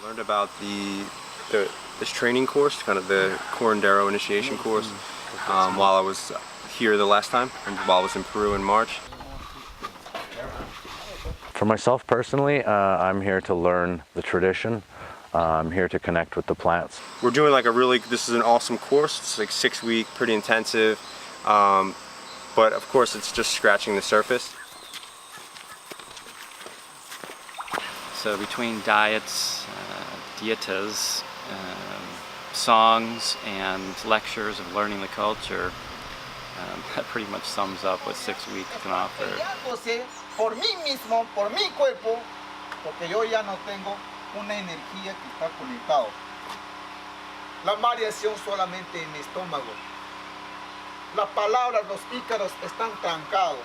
I learned about this training course, kind of the Curandero initiation course, while I was here the last time, and while I was in Peru in March. For myself personally, I'm here to learn the tradition. I'm here to connect with the plants. We're doing like this is an awesome course. It's like 6-week, pretty intensive, but of course it's just scratching the surface. So between diets, dietas, songs, and lectures of learning the culture, that pretty much sums up what 6 weeks can offer. Por mí mismo, por mi cuerpo, porque yo ya no tengo una energía que está conectado. La variación solamente en mi estómago. Las palabras, los ícaros están trancados.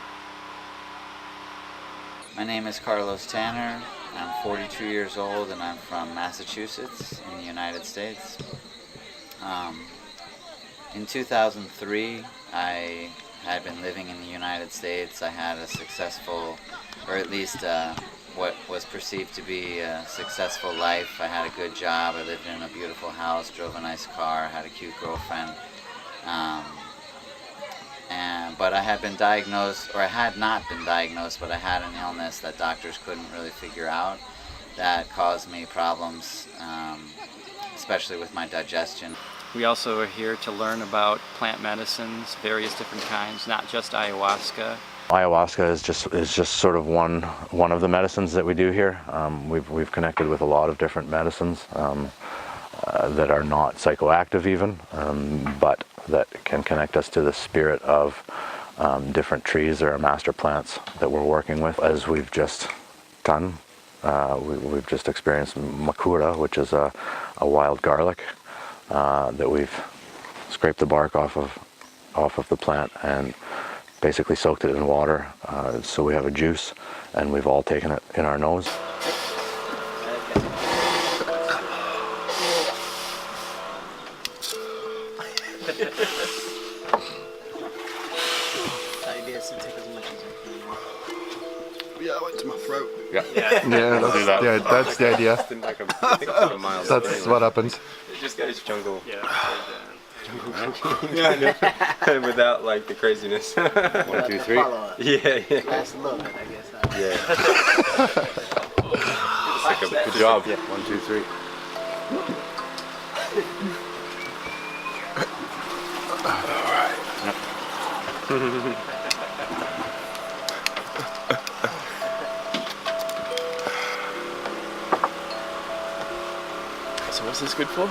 My name is Carlos Tanner. I'm 42 years old and I'm from Massachusetts in the United States. In 2003, I had been living in the United States. I had a successful, or at least what was perceived to be a successful life. I had a good job, I lived in a beautiful house, drove a nice car, had a cute girlfriend. But I had been diagnosed, or I had not been diagnosed, but I had an illness that doctors couldn't really figure out that caused me problems, especially with my digestion. We also are here to learn about plant medicines, various different kinds, not just ayahuasca. Ayahuasca is just sort of one of the medicines that we do here. We've connected with a lot of different medicines that are not psychoactive even, but that can connect us to the spirit of different trees or master plants that we're working with. As we've just done, we've just experienced makura, which is a wild garlic that we've scraped the bark off of the plant and basically soaked it in water, so we have a juice, and we've all taken it in our nose. Yeah, I went to my throat. Yeah, that's the idea. That's what happens. It's jungle. Yeah, without like the craziness. 1, 2, 3. Yeah. Last a little bit, I guess. Yeah. Good job. Yeah, 1, 2, 3. So what's this good for?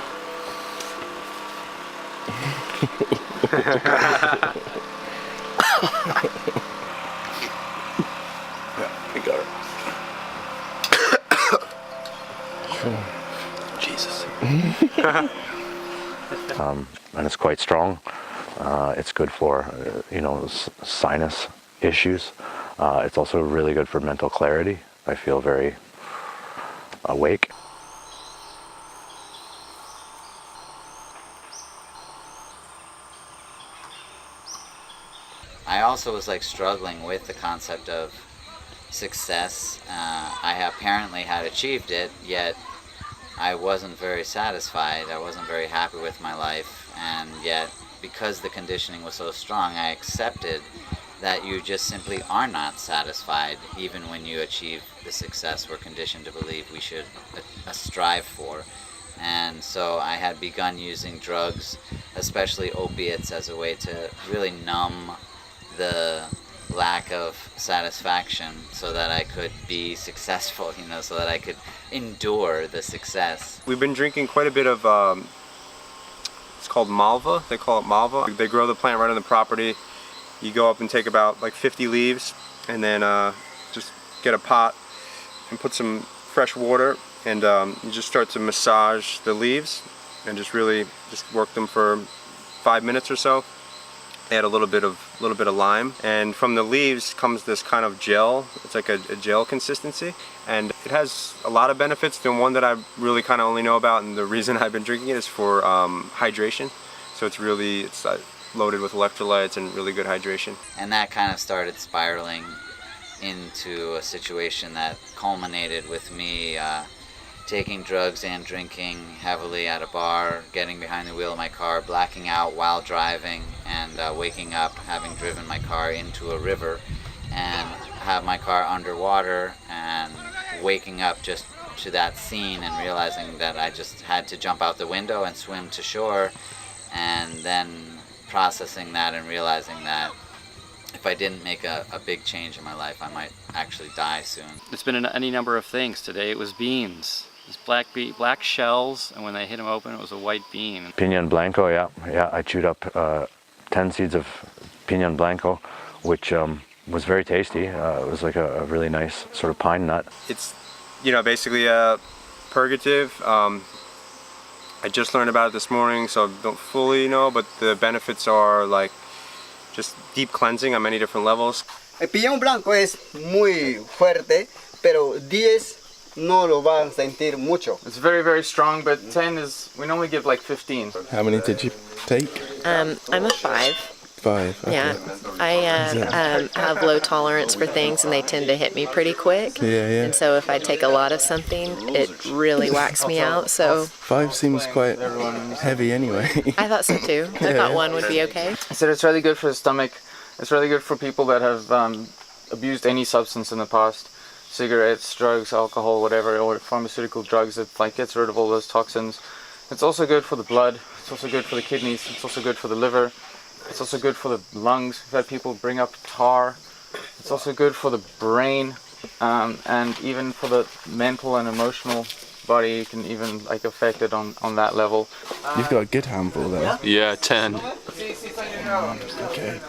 Yeah, we got it. Jesus. And it's quite strong. It's good for sinus issues. It's also really good for mental clarity. I feel very awake. I also was struggling with the concept of success. I apparently had achieved it, yet I wasn't very satisfied. I wasn't very happy with my life, and yet because the conditioning was so strong, I accepted that you just simply are not satisfied even when you achieve the success we're conditioned to believe we should strive for. And so I had begun using drugs, especially opiates, as a way to really numb the lack of satisfaction so that I could be successful, so that I could endure the success. We've been drinking quite a bit of, it's called malva, they call it malva. They grow the plant right on the property. You go up and take about 50 leaves and then just get a pot and put some fresh water, and you just start to massage the leaves and just really work them for 5 minutes or so. Add a little bit of lime, and from the leaves comes this kind of gel. It's like a gel consistency, and it has a lot of benefits. The one that I really kind of only know about, and the reason I've been drinking it, is for hydration. So it's loaded with electrolytes and really good hydration. And that kind of started spiraling into a situation that culminated with me taking drugs and drinking heavily at a bar, getting behind the wheel of my car, blacking out while driving, and waking up having driven my car into a river and have my car underwater, and waking up just to that scene and realizing that I just had to jump out the window and swim to shore, and then processing that and realizing that if I didn't make a big change in my life, I might actually die soon. It's been any number of things. Today it was beans. It's black shells, and when they hit them open, it was a white bean. Piñón blanco, yeah. I chewed up 10 seeds of piñón blanco, which was very tasty. It was like a really nice sort of pine nut. It's, you know, basically a purgative. I just learned about it this morning, so I don't fully know, but the benefits are like just deep cleansing on many different levels. El piñón blanco es muy fuerte, pero 10 no lo van a sentir mucho. It's very, very strong, but 10 is, we normally give like 15. How many did you take? I'm a 5. 5. Okay. Yeah, I have low tolerance for things, and they tend to hit me pretty quick. Yeah. And so if I take a lot of something, it really whacks me out. So 5 seems quite heavy anyway. I thought so too. I thought 1 would be okay. I said it's really good for the stomach. It's really good for people that have abused any substance in the past. Cigarettes, drugs, alcohol, whatever, or pharmaceutical drugs. It like gets rid of all those toxins. It's also good for the blood. It's also good for the kidneys. It's also good for the liver. It's also good for the lungs. We've had people bring up tar. It's also good for the brain, and even for the mental and emotional body. You can even like affect it on that level. You've got a good handful there. Yeah, 10. Okay.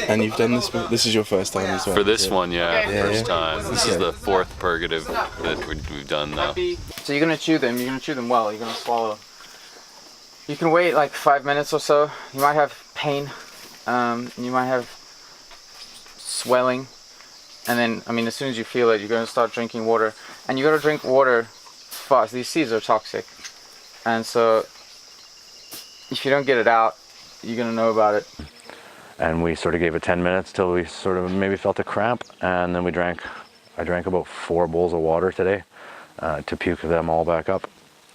And you've done this. This is your first time as well. For this one, yeah, first yeah. time. This is the 4th purgative that we've done now. So you're gonna chew them. You're gonna chew them well. You're gonna swallow. You can wait like 5 minutes or so. You might have pain. You might have swelling, and then I mean, as soon as you feel it, you're gonna start drinking water, and you gotta drink water fast. These seeds are toxic, and so if you don't get it out, you're gonna know about it. And we sort of gave it 10 minutes till we sort of maybe felt a cramp, and then I drank about 4 bowls of water today to puke them all back up,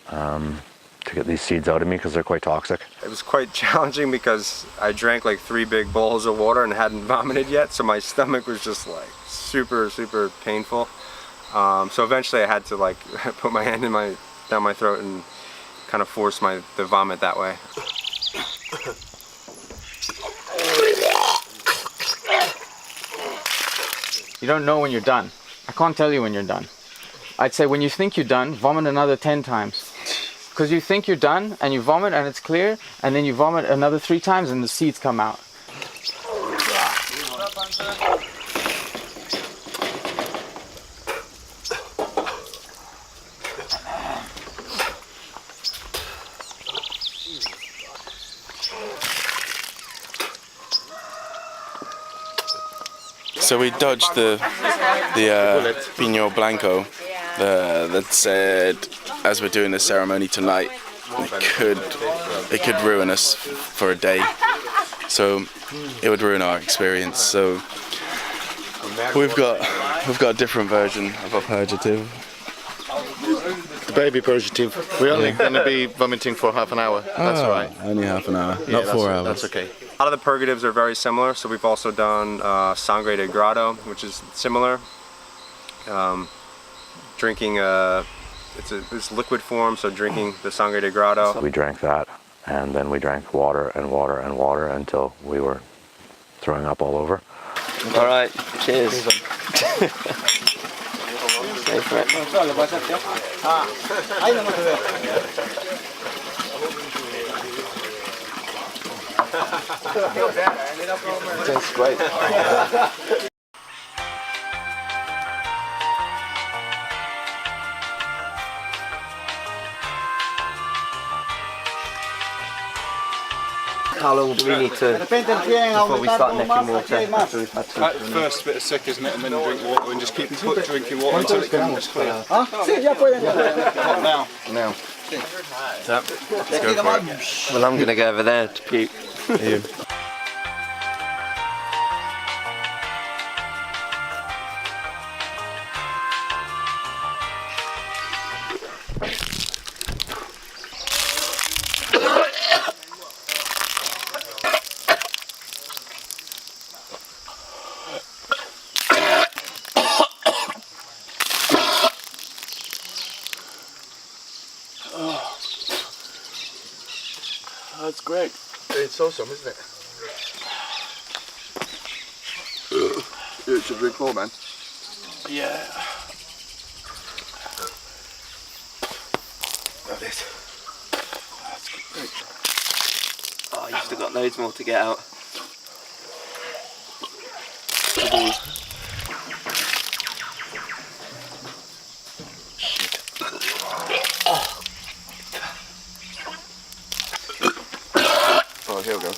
to get these seeds out of me because they're quite toxic. It was quite challenging because I drank like 3 big bowls of water and hadn't vomited yet, so my stomach was just like super painful. So eventually I had to like put my hand down my throat and kind of force the vomit that way. You don't know when you're done. I can't tell you when you're done. I'd say when you think you're done, vomit another 10 times. Because you think you're done and you vomit and it's clear, and then you vomit another 3 times and the seeds come out. So we dodged the Piñón Blanco that said, as we're doing the ceremony tonight, it could ruin us for a day. So it would ruin our experience. So we've got a different version of a purgative. Baby purgative. We're only going to be vomiting for half an hour. That's all right. Only half an hour, Yeah, not 4 hours. That's okay. A lot of the purgatives are very similar, so we've also done sangre de grado, which is similar. Drinking, it's liquid form, so drinking the sangre de grado. So we drank that, and then we drank water and water and water until we were throwing up all over. All right, cheers. Go for it. Tastes great. How long do we need to before we start necking water after we've had two? First bit of sick, isn't it? And then drink water and just keep drinking water until it becomes clear. ¿Ah? Sí, ya pueden. Now. Now. Let's go for it. Well, I'm going to go over there to puke. That's great. It's awesome, isn't it? You should drink more, man. Yeah. Love this. That's great. Oh, you've still got loads more to get out. Oh, here we go.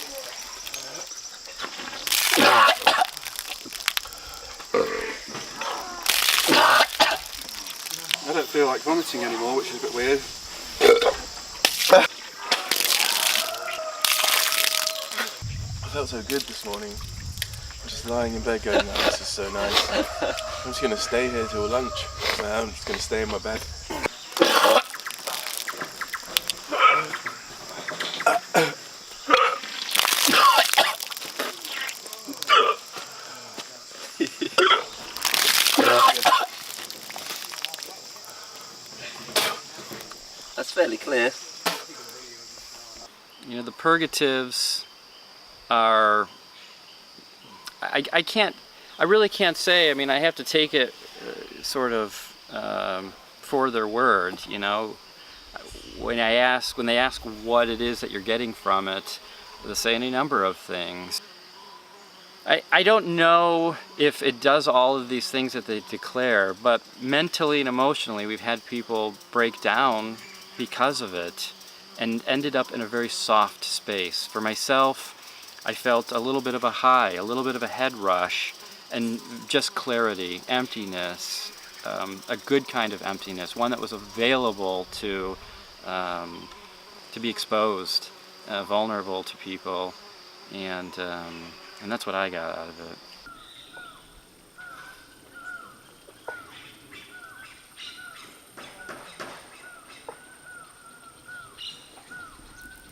I don't feel like vomiting anymore, which is a bit weird. I felt so good this morning. I'm just lying in bed going, oh, this is so nice. I'm just going to stay here till lunch. I'm just going to stay in my bed. That's fairly clear. You know, the purgatives are, I really can't say. I mean, I have to take it sort of for their word, you know. When they ask what it is that you're getting from it, they say any number of things. I don't know if it does all of these things that they declare, but mentally and emotionally we've had people break down because of it and ended up in a very soft space. For myself, I felt a little bit of a high, a little bit of a head rush, and just clarity, emptiness, a good kind of emptiness, one that was available to be exposed, vulnerable to people, and that's what I got out of it.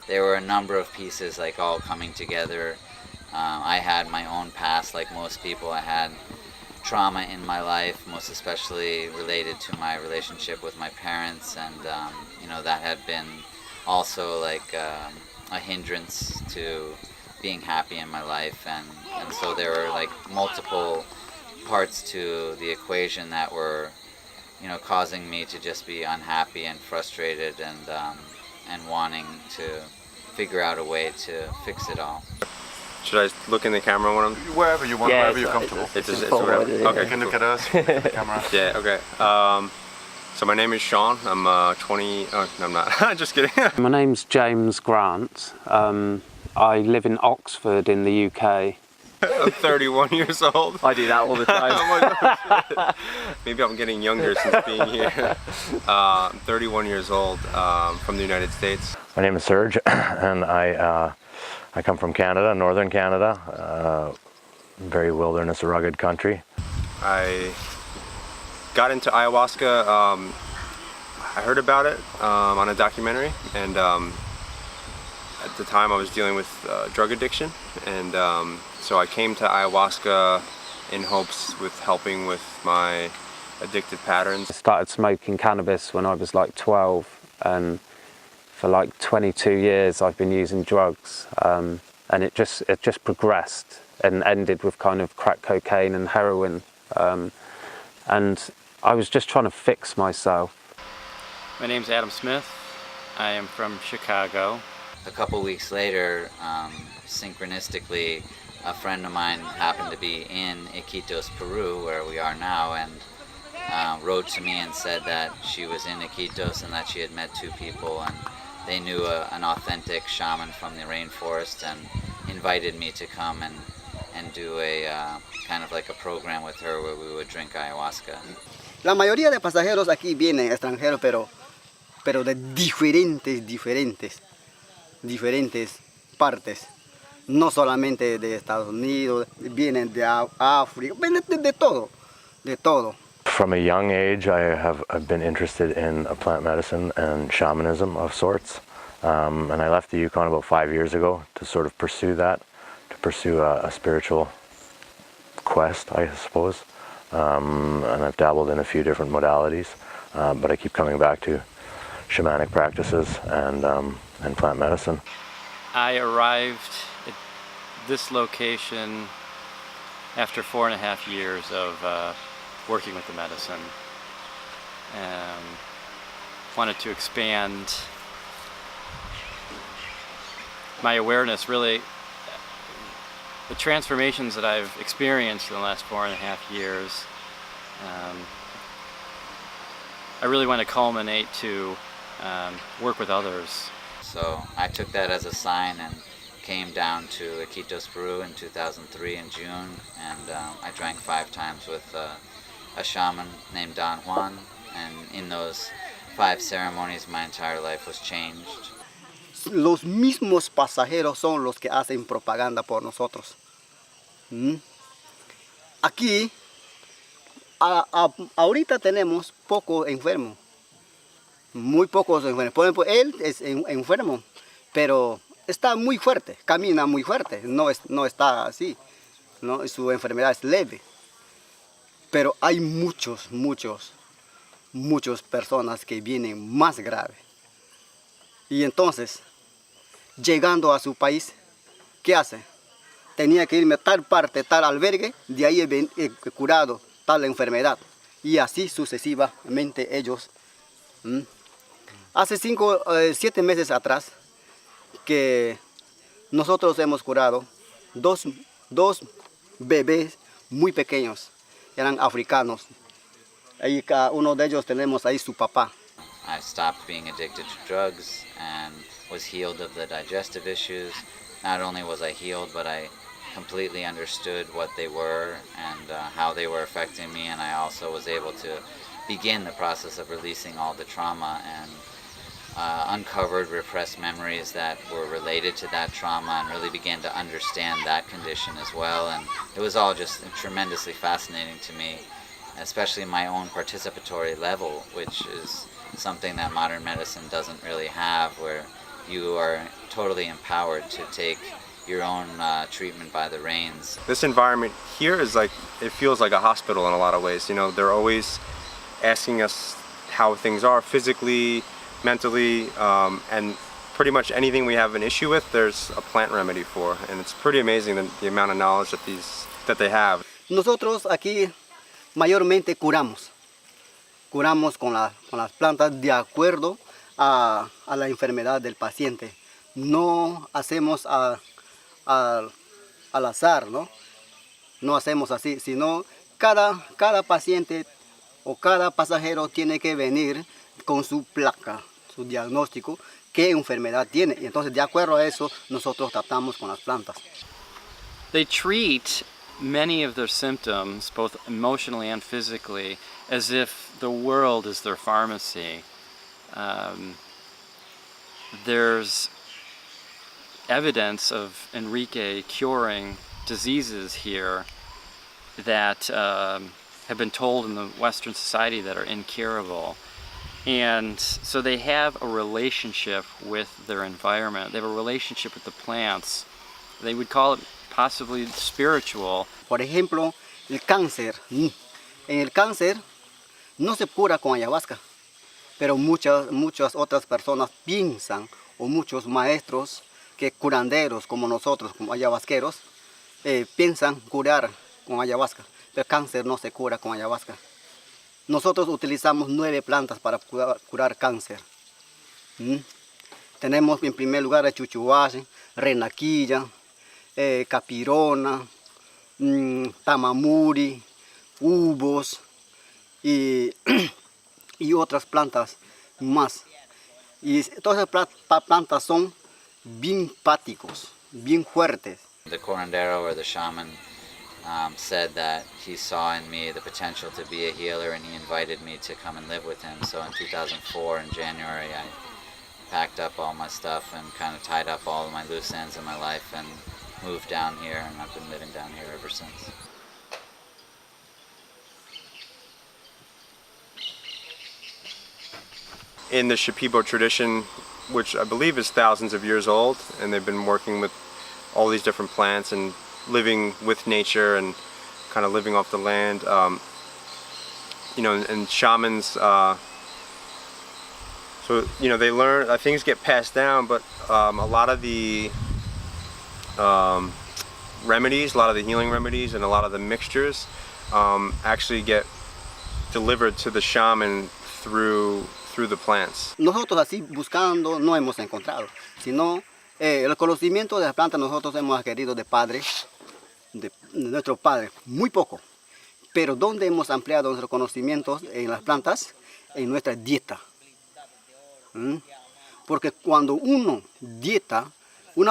There were a number of pieces like all coming together. I had my own past, like most people. I had trauma in my life, most especially related to my relationship with my parents, and you know, that had been also like a hindrance to being happy in my life, and so there were like multiple parts to the equation that were, you know, causing me to just be unhappy and frustrated, and wanting to figure out a way to fix it all. Should I look in the camera when I'm... Wherever you want, wherever you're comfortable. It's whatever. Okay, you can look at us, look at the camera. Yeah, okay. So my name is Sean. I'm 20... Oh, no, I'm not. Just kidding. My name's James Grant. I live in Oxford in the UK. I'm 31 years old. I do that all the time. Oh my God. Maybe I'm getting younger since being here. I'm 31 years old, from the United States. My name is Serge, and I come from Canada, northern Canada, very wilderness, rugged country. I got into ayahuasca, I heard about it on a documentary, and at the time I was dealing with drug addiction, and so I came to ayahuasca in hopes with helping with my addictive patterns. I started smoking cannabis when I was like 12, and for like 22 years I've been using drugs, and it just progressed and ended with kind of crack cocaine and heroin, and I was just trying to fix myself. My name's Adam Smith. I am from Chicago. A couple weeks later, synchronistically, a friend of mine happened to be in Iquitos, Peru, where we are now, and wrote to me and said that she was in Iquitos and that she had met two people, and they knew an authentic shaman from the rainforest, and invited me to come and do a kind of like a program with her where we would drink ayahuasca. La mayoría de pasajeros aquí vienen extranjeros, pero de diferentes partes. No solamente de Estados Unidos, vienen de África, vienen de todo, de todo. From a young age, I've been interested in plant medicine and shamanism of sorts, and I left the Yukon about 5 years ago to sort of pursue that, to pursue a spiritual quest, I suppose, and I've dabbled in a few different modalities, but I keep coming back to shamanic practices and plant medicine. I arrived at this location after 4.5 years of working with the medicine. Wanted to expand my awareness, really. The transformations that I've experienced in the last 4.5 years, I really want to culminate to work with others. So I took that as a sign and came down to Iquitos, Peru in 2003 in June, and I drank 5 times with a shaman named Don Juan, and in those 5 ceremonies my entire life was changed. Los mismos pasajeros son los que hacen propaganda por nosotros. Aquí, ahorita tenemos pocos enfermos, muy pocos enfermos. Por ejemplo, él es enfermo, pero está muy fuerte, camina muy fuerte, no está así, ¿no? Su enfermedad es leve. Pero hay muchas personas que vienen más graves. Y entonces, llegando a su país, ¿qué hace? Tenía que irme a tal parte, tal albergue, de ahí he curado tal enfermedad. Y así sucesivamente ellos. Hace 7 meses atrás, que nosotros hemos curado dos bebés muy pequeños, eran africanos. Ahí cada uno de ellos tenemos ahí su papá. I stopped being addicted to drugs and was healed of the digestive issues. Not only was I healed, but I completely understood what they were and how they were affecting me, and I also was able to begin the process of releasing all the trauma and uncovered repressed memories that were related to that trauma, and really began to understand that condition as well. And it was all just tremendously fascinating to me, especially my own participatory level, which is something that modern medicine doesn't really have, where you are totally empowered to take your own treatment by the reins. This environment here is like, it feels like a hospital in a lot of ways. You know, they're always asking us how things are physically, mentally, and pretty much anything we have an issue with, there's a plant remedy for, and it's pretty amazing the amount of knowledge that they have. Nosotros aquí mayormente curamos con las plantas de acuerdo a la enfermedad del paciente. No hacemos al azar, ¿no? No hacemos así, sino cada paciente o cada pasajero tiene que venir con su placa, su diagnóstico, qué enfermedad tiene. Y entonces de acuerdo a eso nosotros tratamos con las plantas. They treat many of their symptoms, both emotionally and physically, as if the world is their pharmacy. There's evidence of Enrique curing diseases here that have been told in the Western society that are incurable. And so they have a relationship with their environment. They have a relationship with the plants. They would call it possibly spiritual. Por ejemplo, el cáncer. En el cáncer no se cura con ayahuasca, pero muchas otras personas piensan, o muchos maestros que curanderos como nosotros, como ayahuasqueros, piensan curar con ayahuasca, pero el cáncer no se cura con ayahuasca. Nosotros utilizamos 9 plantas para curar cáncer. Tenemos en primer lugar chuchuache, renaquilla, capirona, tamamuri, ubos y otras plantas más. Y todas esas plantas son bien páticos, bien fuertes. The curandero, or the shaman, said that he saw in me the potential to be a healer, and he invited me to come and live with him. So in 2004, in January, I packed up all my stuff and kind of tied up all of my loose ends in my life and moved down here, and I've been living down here ever since. In the Shipibo tradition, which I believe is thousands of years old, and they've been working with all these different plants and living with nature and kind of living off the land, you know, and shamans, so, you know, they learn, things get passed down, but a lot of the remedies, a lot of the healing remedies and a lot of the mixtures actually get delivered to the shaman through the plants. Nosotros así buscando no hemos encontrado, sino el conocimiento de las plantas nosotros hemos adquirido de padres, de nuestros padres, muy poco. Pero ¿dónde hemos ampliado nuestros conocimientos en las plantas? En nuestra dieta. Porque cuando una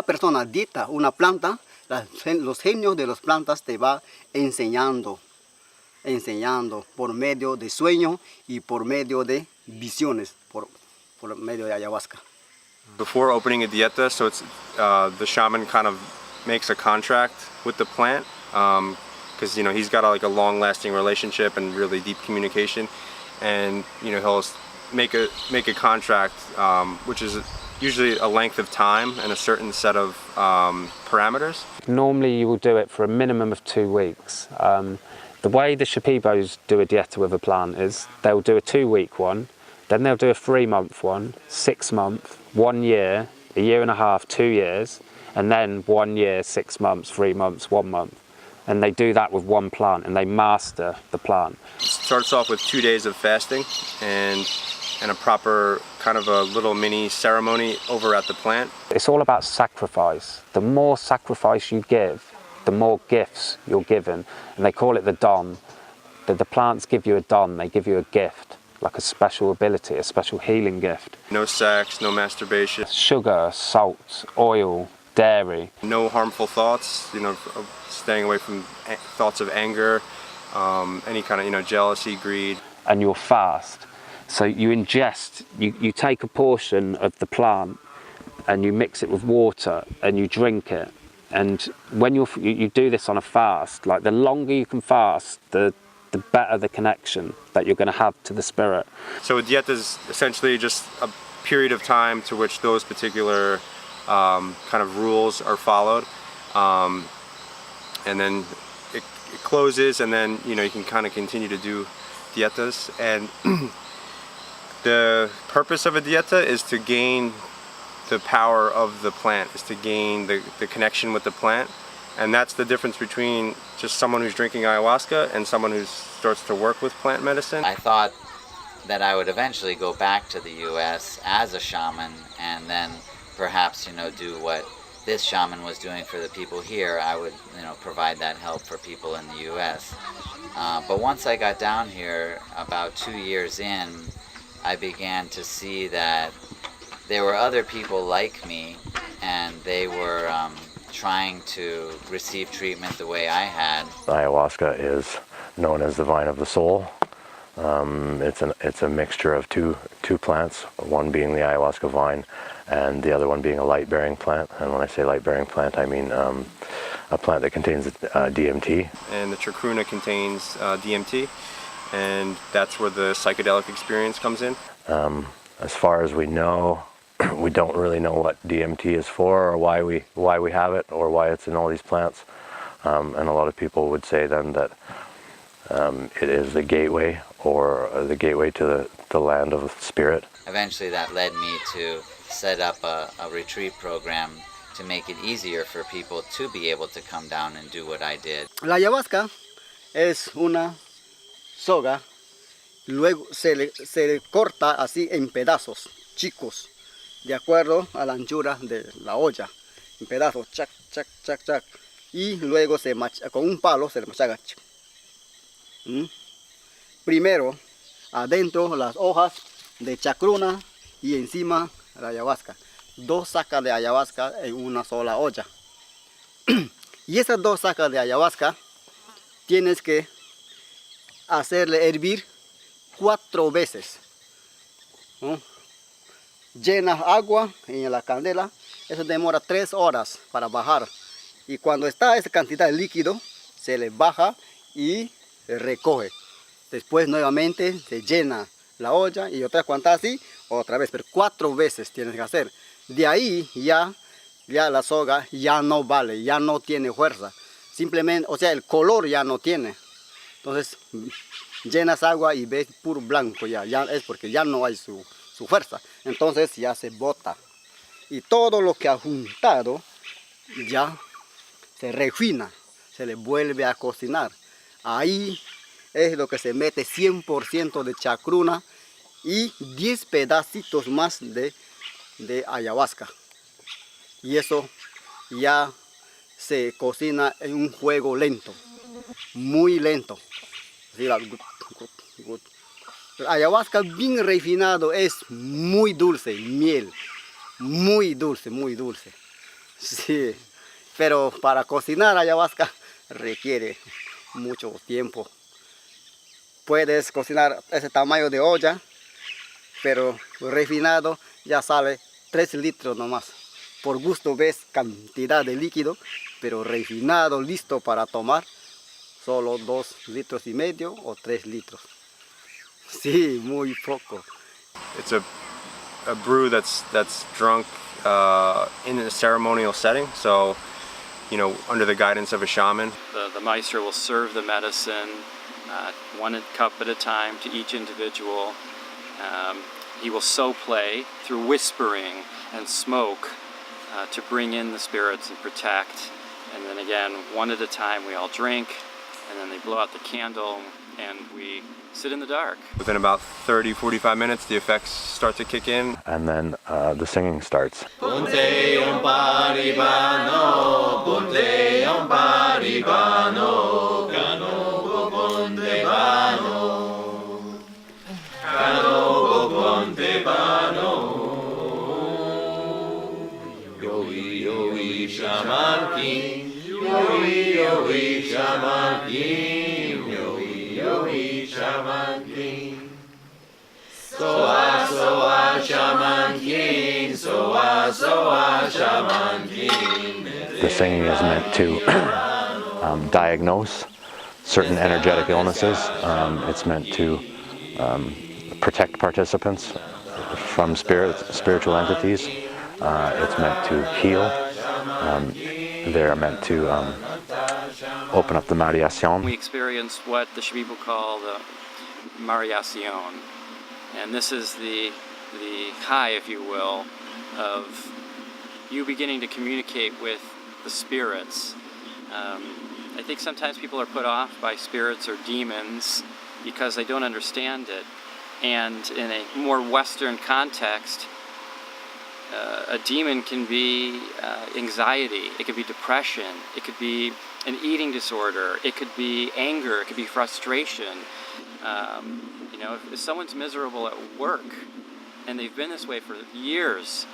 persona dieta una planta, los genios de las plantas te va enseñando por medio de sueños y por medio de visiones, por medio de ayahuasca. Before opening a dieta, so it's the shaman kind of makes a contract with the plant, because he's got a long-lasting relationship and really deep communication, and he'll make a contract, which is usually a length of time and a certain set of parameters. Normally you will do it for a minimum of 2 weeks. The way the Shipibos do a dieta with a plant is they'll do a 2-week one, then they'll do a 3-month one, 6-month, 1 year, a year and a half, 2 years, and then 1 year, 6 months, 3 months, 1 month. And they do that with one plant and they master the plant. It starts off with 2 days of fasting and a proper kind of a little mini ceremony over at the plant. It's all about sacrifice. The more sacrifice you give, the more gifts you're given. And they call it the don. The plants give you a don, they give you a gift, like a special ability, a special healing gift. No sex, no masturbation. Sugar, salt, oil, dairy. No harmful thoughts, staying away from thoughts of anger, any kind of, jealousy, greed. And you'll fast. So you ingest, you take a portion of the plant and you mix it with water and you drink it. And when you do this on a fast, like the longer you can fast, the better the connection that you're going to have to the spirit. So a dieta is essentially just a period of time to which those particular kind of rules are followed. And then it closes, and then you can kind of continue to do dietas. And the purpose of a dieta is to gain the power of the plant, is to gain the connection with the plant. And that's the difference between just someone who's drinking ayahuasca and someone who starts to work with plant medicine. I thought that I would eventually go back to the US as a shaman and then perhaps, do what this shaman was doing for the people here. I would, provide that help for people in the US. But once I got down here, about 2 years in, I began to see that there were other people like me, and they were trying to receive treatment the way I had. Ayahuasca is known as the vine of the soul. It's a mixture of two plants, one being the ayahuasca vine and the other one being a light-bearing plant. And when I say light-bearing plant, I mean a plant that contains DMT. And the chacruna contains DMT, and that's where the psychedelic experience comes in. As far as we know, we don't really know what DMT is for, or why we have it, or why it's in all these plants. And a lot of people would say then that it is the gateway, or the gateway to the land of spirit. Eventually that led me to set up a retreat program to make it easier for people to be able to come down and do what I did. La ayahuasca es una soga, luego se le corta así en pedazos chicos, de acuerdo a la anchura de la olla, en pedazos, chac, chac, chac, chac, y luego con un palo se le machaca. Primero, adentro las hojas de chacruna y encima la ayahuasca. 2 sacas de ayahuasca en una sola olla. Y esas 2 sacas de ayahuasca tienes que hacerle hervir 4 veces. Llenas agua en la candela, eso demora 3 horas para bajar. Y cuando está esa cantidad de líquido, se le baja y recoge. Después nuevamente se llena la olla y otra vez cuando está así, otra vez, pero 4 veces tienes que hacer. De ahí ya la soga ya no vale, ya no tiene fuerza. Simplemente, o sea, el color ya no tiene. Entonces llenas agua y ves puro blanco, ya es porque ya no hay su fuerza. Entonces ya se bota. Y todo lo que ha juntado ya se refina, se le vuelve a cocinar. Ahí es lo que se mete 100% de chacruna y 10 pedacitos más de ayahuasca. Y eso ya se cocina en un fuego lento, muy lento. El ayahuasca bien refinado es muy dulce, miel, muy dulce, muy dulce. Sí, pero para cocinar ayahuasca requiere mucho tiempo. Puedes cocinar ese tamaño de olla, pero refinado ya sale 3 litros nomás. Por gusto ves cantidad de líquido, pero refinado, listo para tomar, solo 2,5 litros o 3 litros. Sí, muy poco. It's a brew that's drunk in a ceremonial setting, so under the guidance of a shaman. The maestro will serve the medicine 1 cup at a time to each individual. He will so play through whispering and smoke to bring in the spirits and protect. And then again, 1 at a time, we all drink, and then they blow out the candle, and we sit in the dark. Within about 30-45 minutes, the effects start to kick in. And then the singing starts. Ponte un paribano, ponte un paribano, canogo ponte bano, canogo ponte bano. Yo-we, shaman king, yo-we, shaman king, yo-we, shaman king. Soa, shaman king, soa, shaman king. The singing is meant to diagnose certain energetic illnesses. It's meant to protect participants from spiritual entities. It's meant to heal. They're meant to open up the mariación. We experience what the Shipibo call the mariación. And this is the high, if you will, of you beginning to communicate with the spirits. I think sometimes people are put off by spirits or demons because they don't understand it. And in a more Western context, a demon can be anxiety, it could be depression, it could be an eating disorder, it could be anger, it could be frustration. If someone's miserable at work and they've been this way for years,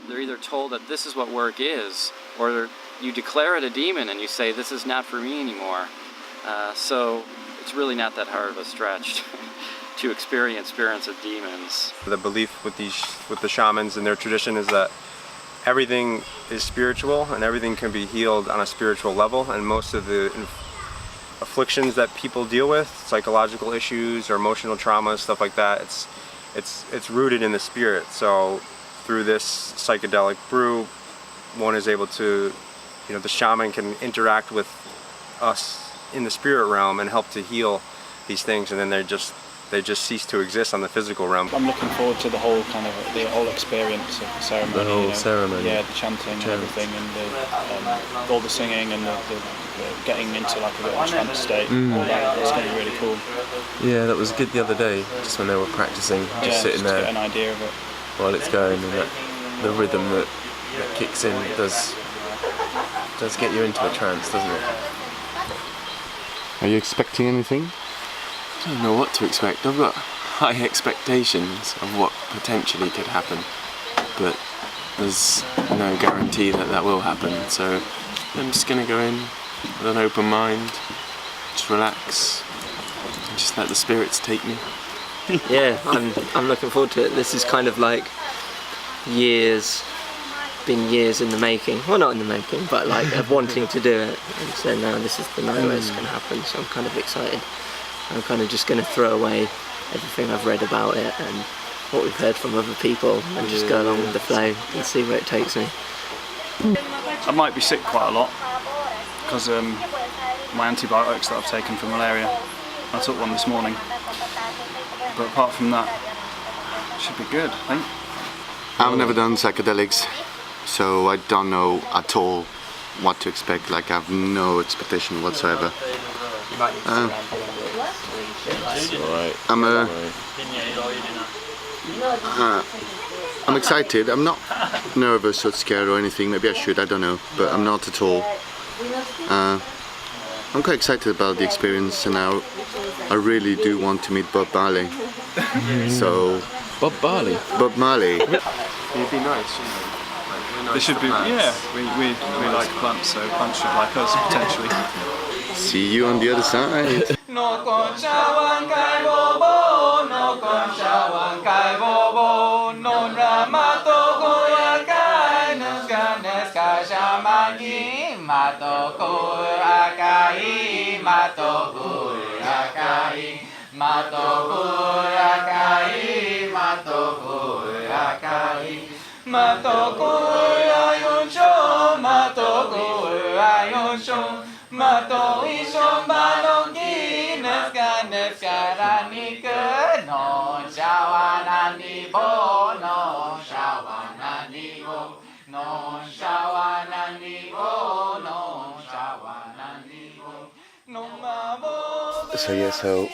they're either told that this is what work is, or you declare it a demon and you say, this is not for me anymore. So it's really not that hard of a stretch to experience spirits of demons. The belief with the shamans and their tradition is that everything is spiritual and everything can be healed on a spiritual level, and most of the afflictions that people deal with, psychological issues or emotional trauma, stuff like that, it's rooted in the spirit. So through this psychedelic brew, one is able to, the shaman can interact with us in the spirit realm and help to heal these things, and then they just cease to exist on the physical realm. I'm looking forward to the whole experience of the ceremony. The whole ceremony. Yeah, the chanting and everything, and all the singing and the getting into like a bit of a trance state. All that, it's going to be really cool. Yeah, that was good the other day, just when they were practicing, sitting there. To get an idea of it. While it's going, and the rhythm that kicks in does get you into a trance, doesn't it? Are you expecting anything? I don't know what to expect. I've got high expectations of what potentially could happen, but there's no guarantee that will happen. So I'm just going to go in with an open mind, just relax, and just let the spirits take me. Yeah, I'm looking forward to it. This is kind of like been years in the making. Well, not in the making, but like of wanting to do it. And so now this is the night where it's going to happen. So I'm kind of excited. I'm kind of just going to throw away everything I've read about it and what we've heard from other people and just go along with the flow and see where it takes me. I might be sick quite a lot because my antibiotics that I've taken for malaria, I took one this morning. But apart from that, it should be good, I think. I've never done psychedelics, so I don't know at all what to expect. Like I have no expectation whatsoever. I'm excited. I'm not nervous or scared or anything. Maybe I should, I don't know, but I'm not at all. I'm quite excited about the experience, and I really do want to meet Bob Marley. So Bob Marley? Bob Marley. It'd be nice, you know. Like, they should be, yeah, we like plants, so plants should like us, potentially. See you on the other side. No conchaban kai bobo, no conchaban kai bobo, no ramato goyakai, no ganes kashamagi, mato goyakai, mato goyakai, mato goyakai, mato goyakai, mato goyayoncho, mato goyayoncho. Mato ishon balongi neska ranika no shawanani bo no shawanani bo no shawanani bo no shawanani bo no mabo. So yeah, so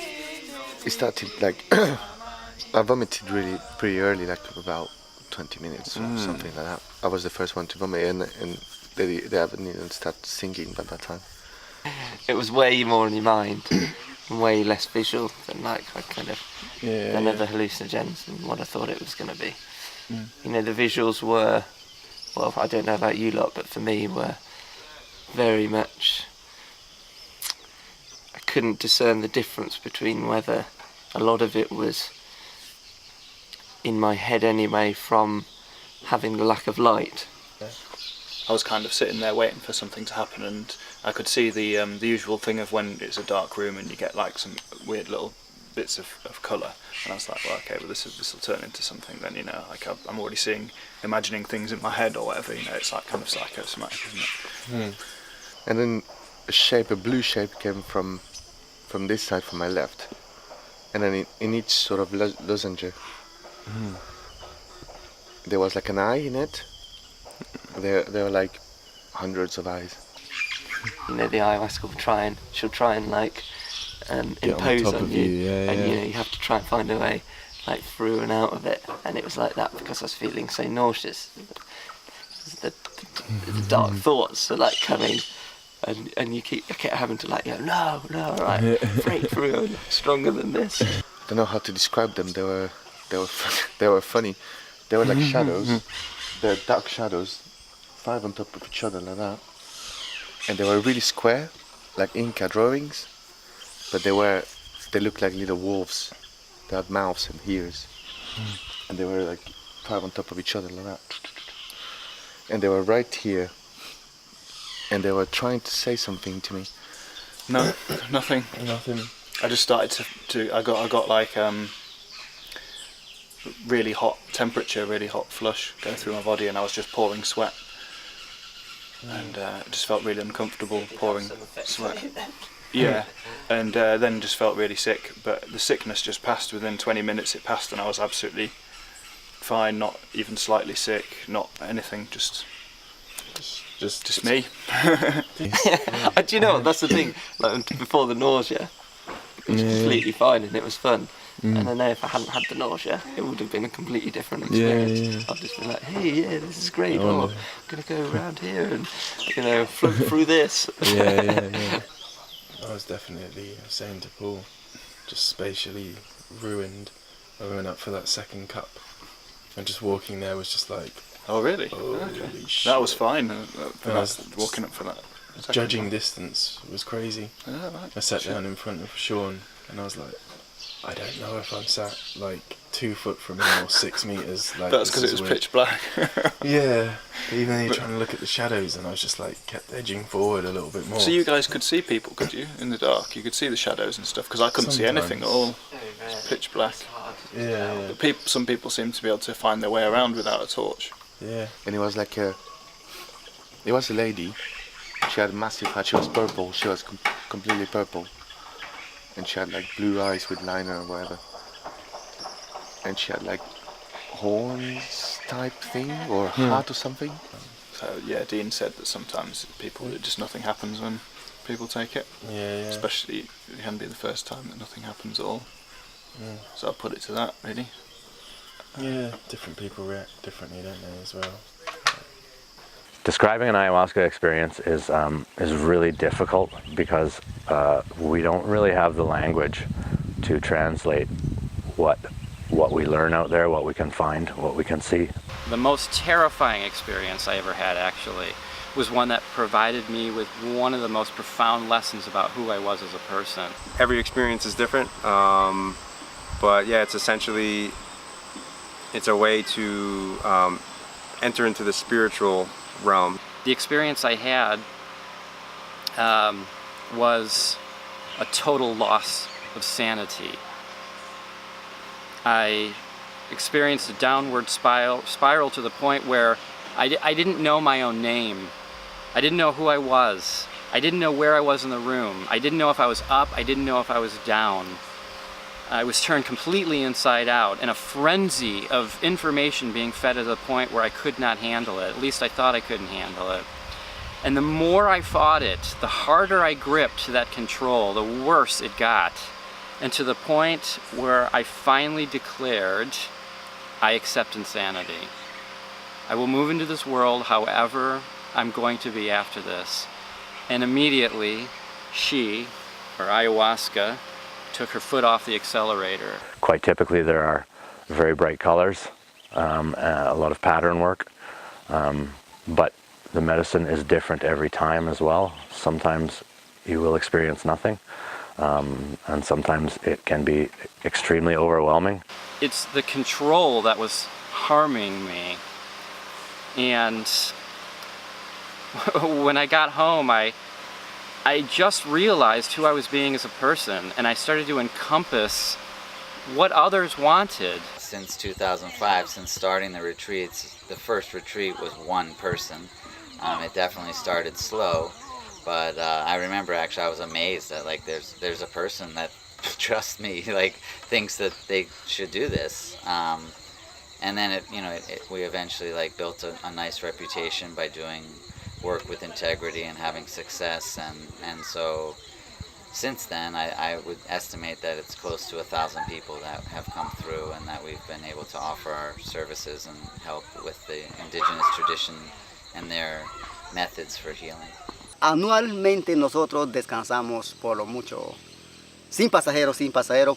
it started like I vomited really pretty early, like about 20 minutes or something like that. I was the first one to vomit, and they haven't even started singing by that time. It was way more in your mind, and way less visual than like other hallucinogens and what I thought it was going to be. You know, the visuals were, well, I don't know about you lot, but for me were very much, I couldn't discern the difference between whether a lot of it was in my head anyway from having the lack of light. I was kind of sitting there waiting for something to happen, and I could see the usual thing of when it's a dark room and you get like some weird little bits of colour, and I was like, well, okay, well this will turn into something then, you know, like I'm already imagining things in my head or whatever, you know, it's like kind of psychosomatic, isn't it? And then a blue shape came from this side, from my left, and then in each sort of lozenge there was like an eye in it. There were like hundreds of eyes. You know, the ayahuasca she'll try and like impose on you, and you know, you have to try and find a way like through and out of it, and it was like that because I was feeling so nauseous. The dark thoughts are like coming, and I kept having to like, no, right, break through, stronger than this. I don't know how to describe them. They were funny. They were like shadows. They're dark shadows, 5 on top of each other like that, and they were really square, like Inca drawings, but they looked like little wolves. They had mouths and ears, and they were like 5 on top of each other like that, and they were right here, and they were trying to say something to me. No, nothing. I just started I got like really hot temperature, really hot flush going through my body, and I was just pouring sweat, and it just felt really uncomfortable pouring sweat. Yeah, and then just felt really sick, but the sickness just passed. Within 20 minutes it passed, and I was absolutely fine, not even slightly sick, not anything, just me. Do you know what, that's the thing, like before the nausea it was completely fine and it was fun. And I know if I hadn't had the nausea, it would have been a completely different experience. I'd just been like, hey, this is great. I'm going to go around here and, you know, float through this. I was definitely saying to Paul, just spatially ruined. I went up for that second cup, and just walking there was just like, oh really? Holy shit. That was fine. I was walking up for that. Judging distance was crazy. Yeah, right. I sat down in front of Sean, and I was like, I don't know if I'm sat like 2 foot from him or 6 meters. Like, that's because it was weird. Pitch black. Yeah, even though you're trying to look at the shadows, and I was just like kept edging forward a little bit more. So you guys could see people, could you, in the dark? You could see the shadows and stuff, because I couldn't see anything at all. It's pitch black. Yeah. But some people seem to be able to find their way around without a torch. Yeah. And it was like it was a lady. She had massive hat. She was purple. She was completely purple. And she had like blue eyes with liner or whatever. And she had like horns type thing or hat or something. So yeah, Dean said that sometimes just nothing happens when people take it. Yeah. Especially it can be the first time that nothing happens at all. Yeah. So I'll put it to that, really. Yeah, different people react differently, don't they, as well? Describing an ayahuasca experience is really difficult because we don't really have the language to translate what we learn out there, what we can find, what we can see. The most terrifying experience I ever had, actually, was one that provided me with one of the most profound lessons about who I was as a person. Every experience is different, but yeah, it's essentially, it's a way to enter into the spiritual realm. The experience I had was a total loss of sanity. I experienced a downward spiral to the point where I didn't know my own name. I didn't know who I was. I didn't know where I was in the room. I didn't know if I was up. I didn't know if I was down. I was turned completely inside out, in a frenzy of information being fed to the point where I could not handle it. At least I thought I couldn't handle it. And the more I fought it, the harder I gripped that control, the worse it got. And to the point where I finally declared, I accept insanity. I will move into this world however I'm going to be after this. And immediately, she, or ayahuasca, took her foot off the accelerator. Quite typically there are very bright colors, a lot of pattern work, but the medicine is different every time as well. Sometimes you will experience nothing, and sometimes it can be extremely overwhelming. It's the control that was harming me. And when I got home, I just realized who I was being as a person, and I started to encompass what others wanted. Since 2005, since starting the retreats, the first retreat was one person. It definitely started slow, but I remember actually I was amazed that like there's a person that trusts me, like thinks that they should do this. And then we eventually like built a nice reputation by doing work with integrity and having success, and so since then I would estimate that it's close to 1,000 people that have come through, and that we've been able to offer our services and help with the indigenous tradition and their methods for healing. Anualmente nosotros descansamos por lo mucho, sin pasajeros,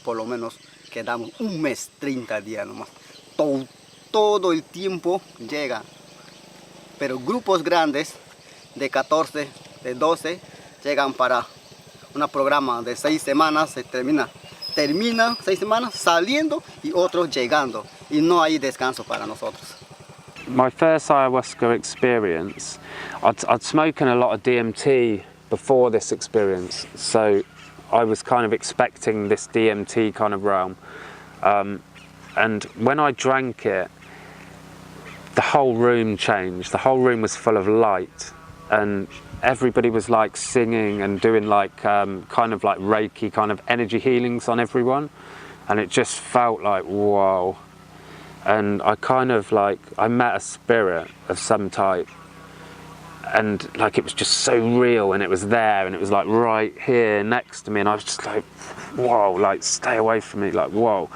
por lo menos quedamos un mes, 30 días nomás. Todo el tiempo llega, pero grupos grandes de 14, de 12, llegan para un programa de 6 semanas, se termina 6 semanas saliendo y otros llegando, y no hay descanso para nosotros. My first ayahuasca experience, I'd spoken a lot of DMT before this experience, so I was kind of expecting this DMT kind of realm. And when I drank it, the whole room changed. The whole room was full of light, and everybody was like singing and doing like kind of like Reiki kind of energy healings on everyone, and it just felt like whoa. And I kind of like, I met a spirit of some type, and like it was just so real, and it was there, and it was like right here next to me, and I was just like whoa, like stay away from me, like whoa.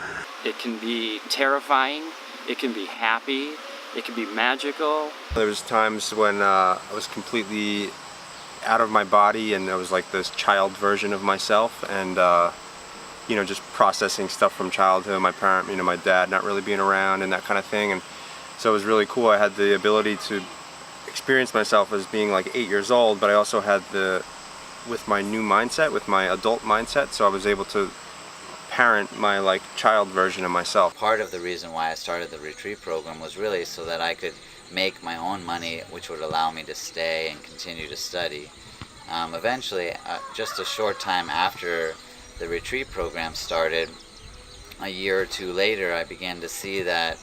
It can be terrifying, it can be happy, it can be magical. There was times when I was completely out of my body, and I was like this child version of myself, and just processing stuff from childhood, my parent, my dad not really being around and that kind of thing. And so it was really cool. I had the ability to experience myself as being like 8 years old, but I also had with my new mindset, with my adult mindset, so I was able to parent my like child version of myself. Part of the reason why I started the retreat program was really so that I could make my own money, which would allow me to stay and continue to study. Eventually, just a short time after the retreat program started, a year or two later, I began to see that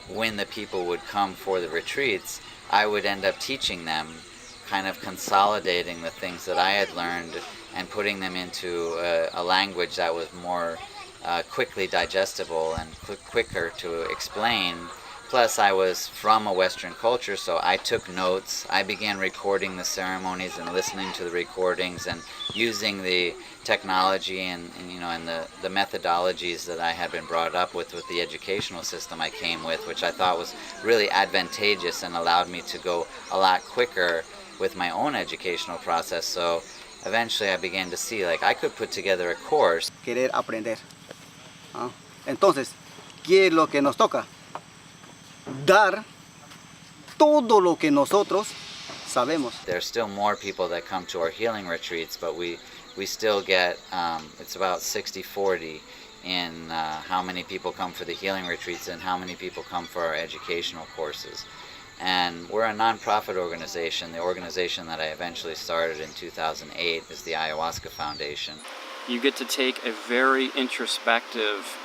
when the people would come for the retreats, I would end up teaching them, kind of consolidating the things that I had learned and putting them into a language that was more quickly digestible and quicker to explain Plus, I was from a Western culture, so I took notes. I began recording the ceremonies and listening to the recordings and using the technology and the methodologies that I had been brought up with the educational system I came with, which I thought was really advantageous and allowed me to go a lot quicker with my own educational process. So eventually I began to see, like, I could put together a course. Querer aprender. Entonces, ¿qué es lo que nos toca? Dar todo lo que nosotros sabemos. There's still more people that come to our healing retreats, but we still get, it's about 60-40 in how many people come for the healing retreats and how many people come for our educational courses. And we're a non-profit organization. The organization that I eventually started in 2008 is the Ayahuasca Foundation. You get to take a very introspective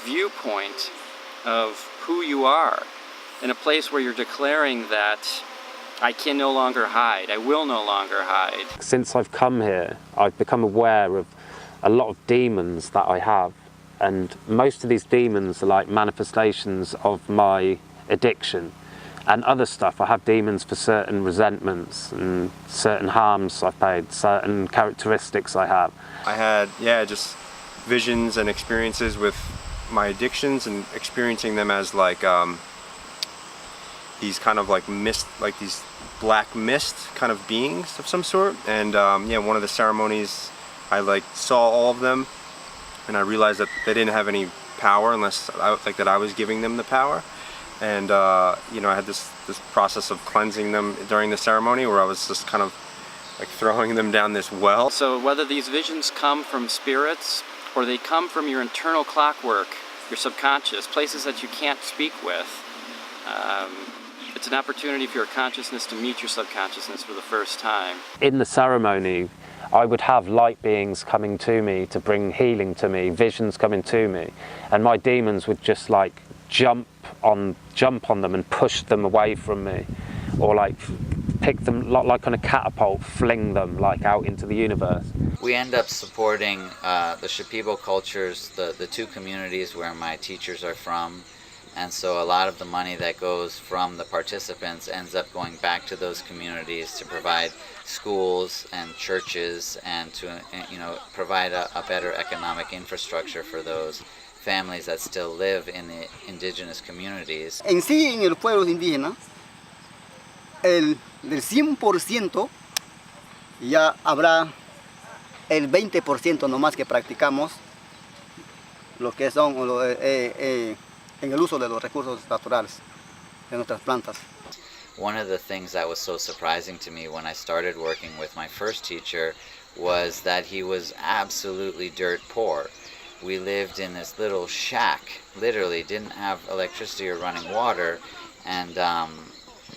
viewpoint of who you are in a place where you're declaring that I can no longer hide, I will no longer hide. Since I've come here, I've become aware of a lot of demons that I have, and most of these demons are like manifestations of my addiction and other stuff. I have demons for certain resentments and certain harms I've paid, certain characteristics I have. I had, just visions and experiences with my addictions and experiencing them as like these kind of like mist, like these black mist kind of beings of some sort. And one of the ceremonies I like saw all of them, and I realized that they didn't have any power unless I was giving them the power. And I had this process of cleansing them during the ceremony where I was just kind of like throwing them down this well. So whether these visions come from spirits or they come from your internal clockwork, your subconscious, places that you can't speak with, it's an opportunity for your consciousness to meet your subconsciousness for the first time. In the ceremony, I would have light beings coming to me to bring healing to me, visions coming to me, and my demons would just like jump on them and push them away from me, or like pick them like on a catapult, fling them like out into the universe. We end up supporting the Shipibo cultures, the two communities where my teachers are from, and so a lot of the money that goes from the participants ends up going back to those communities to provide schools and churches and to provide a better economic infrastructure for those families that still live in the indigenous communities. En sí, en el pueblo indígena, del 100% ya habrá el 20% nomás que practicamos lo que son en el uso de los recursos naturales de nuestras plantas. One of the things that was so surprising to me when I started working with my first teacher was that he was absolutely dirt poor. We lived in this little shack, literally didn't have electricity or running water, and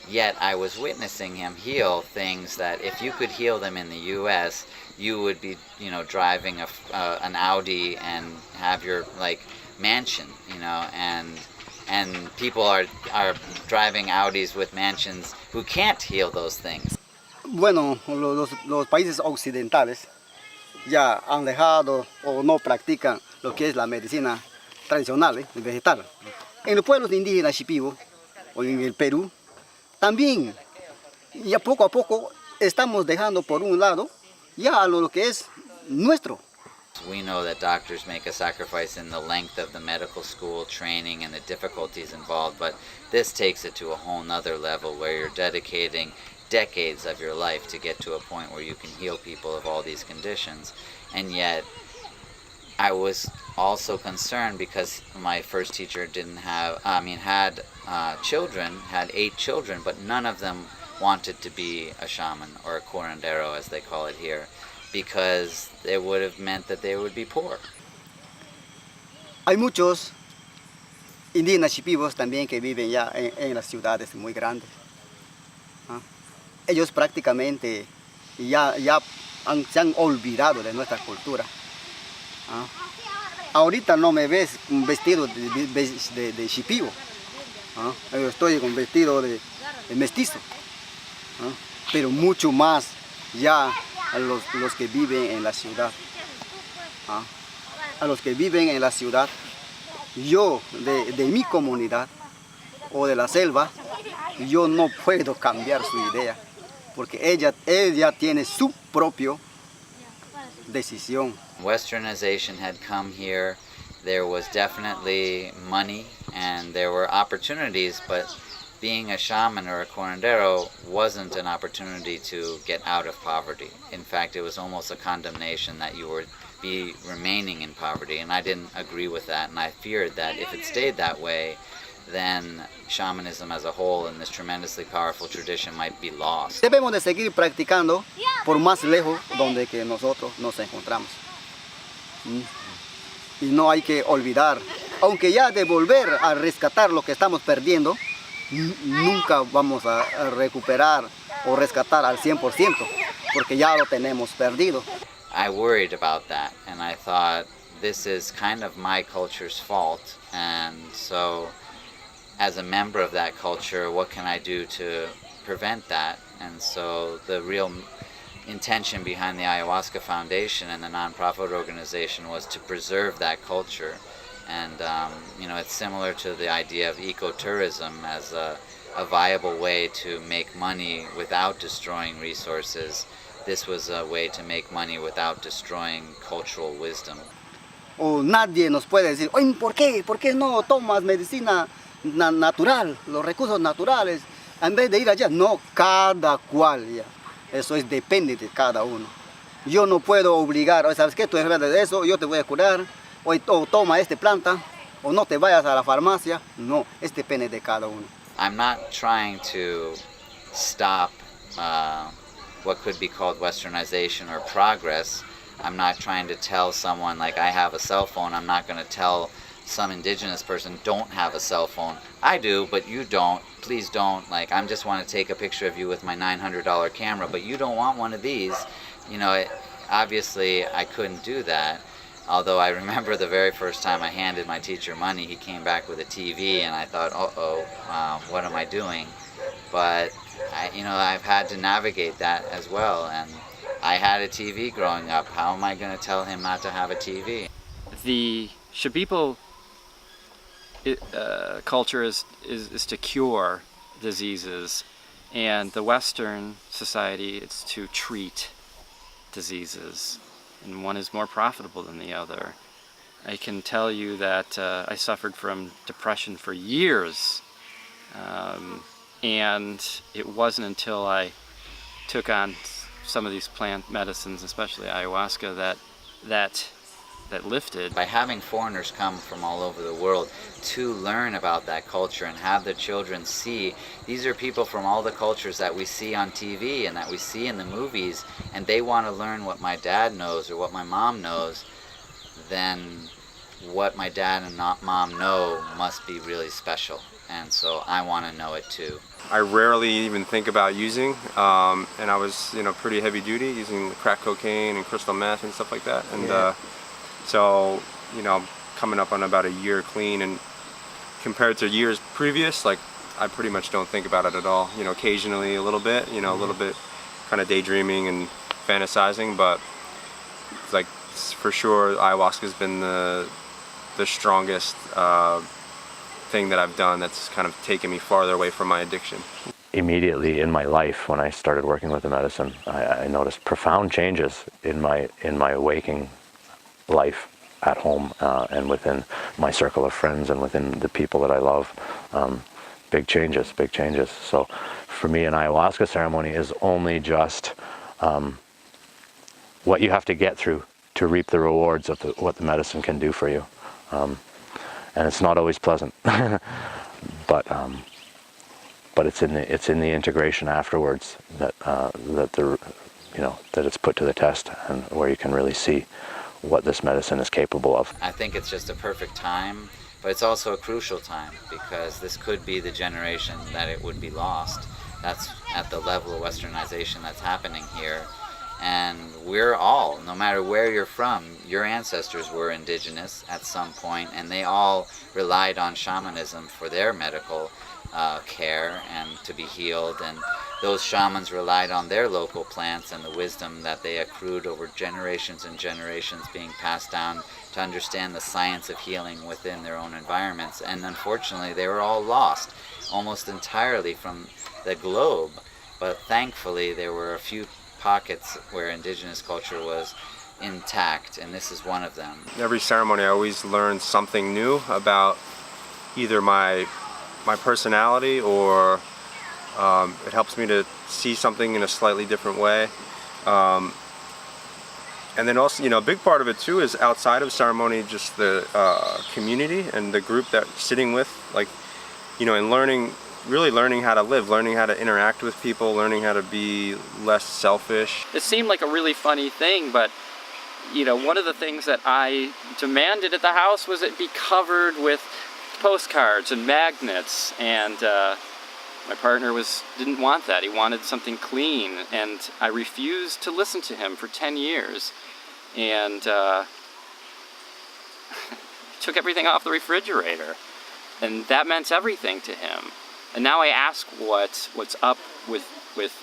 yet I was witnessing him heal things that if you could heal them in the US, you would be, driving an Audi and have your mansion, and people are driving Audis with mansions who can't heal those things. Bueno, los países occidentales ya han dejado o no practican lo que es la medicina tradicional, vegetal. En los pueblos indígenas Shipibo o en el Perú, también ya poco a poco estamos dejando por un lado ya lo que es nuestro. We know that doctors make a sacrifice in the length of the medical school training and the difficulties involved, but this takes it to a whole nother level where you're dedicating decades of your life to get to a point where you can heal people of all these conditions. And yet I was also concerned because my first teacher had children, had 8 children, but none of them wanted to be a shaman or a curandero, as they call it here, because it would have meant that they would be poor. Hay muchos indígenas Shipibos también que viven ya en las ciudades muy grandes. Ellos prácticamente ya se han olvidado de nuestra cultura. Ahorita no me ves un vestido de Shipibo. Yo estoy con vestido de mestizo. Pero mucho más ya a los que viven en la ciudad. A los que viven en la ciudad yo de mi comunidad o de la selva, yo no puedo cambiar su idea, porque ella tiene su propia decisión. Westernization had come here. There was definitely money and there were opportunities, but being a shaman or a curandero wasn't an opportunity to get out of poverty. In fact, it was almost a condemnation that you would be remaining in poverty, and I didn't agree with that, and I feared that if it stayed that way, then shamanism as a whole and this tremendously powerful tradition might be lost. Debemos de seguir practicando por más lejos donde que nosotros nos encontramos. Y no hay que olvidar, aunque ya de volver a rescatar lo que estamos perdiendo, nunca vamos a recuperar o rescatar al 100%, porque ya lo tenemos perdido. I worried about that, and I thought, this is kind of my culture's fault, and so as a member of that culture, what can I do to prevent that? And so the real intention behind the Ayahuasca Foundation and the nonprofit organization was to preserve that culture. And you know, it's similar to the idea of ecotourism as a viable way to make money without destroying resources. This was a way to make money without destroying cultural wisdom. O nadie nos puede decir, oye, ¿por qué no tomas medicina natural, los recursos naturales, en vez de ir allá? No, cada cual ya. Eso depende de cada uno. Yo no puedo obligar, ¿sabes qué? Tú eres de eso, yo te voy a curar, o toma esta planta, o no te vayas a la farmacia. No, depende de cada uno. I'm not trying to stop what could be called westernization or progress. I'm not trying to tell someone, like, I have a cell phone. I'm not going to tell some indigenous person, don't have a cell phone. I do, but you don't. Please don't. Like, I just want to take a picture of you with my $900 camera, but you don't want one of these. You know, obviously I couldn't do that. Although I remember the very first time I handed my teacher money, he came back with a TV, and I thought, what am I doing? But I've had to navigate that as well, and I had a TV growing up. How am I going to tell him not to have a TV? The Shipibo culture is to cure diseases, and the Western society is to treat diseases, and one is more profitable than the other. I can tell you that I suffered from depression for years, and it wasn't until I took on some of these plant medicines, especially ayahuasca, that lifted. By having foreigners come from all over the world to learn about that culture and have the children see, these are people from all the cultures that we see on TV and that we see in the movies, and they want to learn what my dad knows or what my mom knows, then what my dad and mom know must be really special. And so I want to know it too. I rarely even think about using, and I was, pretty heavy duty, using crack cocaine and crystal meth and stuff like that. And so, I'm coming up on about a year clean, and compared to years previous, like, I pretty much don't think about it at all. Occasionally a little bit, a little bit kind of daydreaming and fantasizing, but it's like, for sure, ayahuasca's been the strongest thing that I've done that's kind of taken me farther away from my addiction. Immediately in my life, when I started working with the medicine, I noticed profound changes in my waking life at home and within my circle of friends and within the people that I love. Big changes. So for me, an ayahuasca ceremony is only just what you have to get through to reap the rewards of what the medicine can do for you. And it's not always pleasant, but it's in the integration afterwards that it's put to the test, and where you can really see what this medicine is capable of. I think it's just a perfect time, but it's also a crucial time, because this could be the generation that it would be lost. That's at the level of westernization that's happening here. And we're all, no matter where you're from, your ancestors were indigenous at some point, and they all relied on shamanism for their medical care and to be healed. And those shamans relied on their local plants and the wisdom that they accrued over generations and generations being passed down to understand the science of healing within their own environments. And unfortunately, they were all lost almost entirely from the globe. But thankfully, there were a few pockets where indigenous culture was intact, and this is one of them. Every ceremony I always learn something new about either my personality, or it helps me to see something in a slightly different way. And then also, a big part of it too is outside of ceremony, just the community and the group that you're sitting with, and really learning how to live, learning how to interact with people, learning how to be less selfish. It seemed like a really funny thing, but one of the things that I demanded at the house was it be covered with postcards and magnets, and my partner didn't want that. He wanted something clean, and I refused to listen to him for 10 years. And took everything off the refrigerator, and that meant everything to him. And now I ask what's up with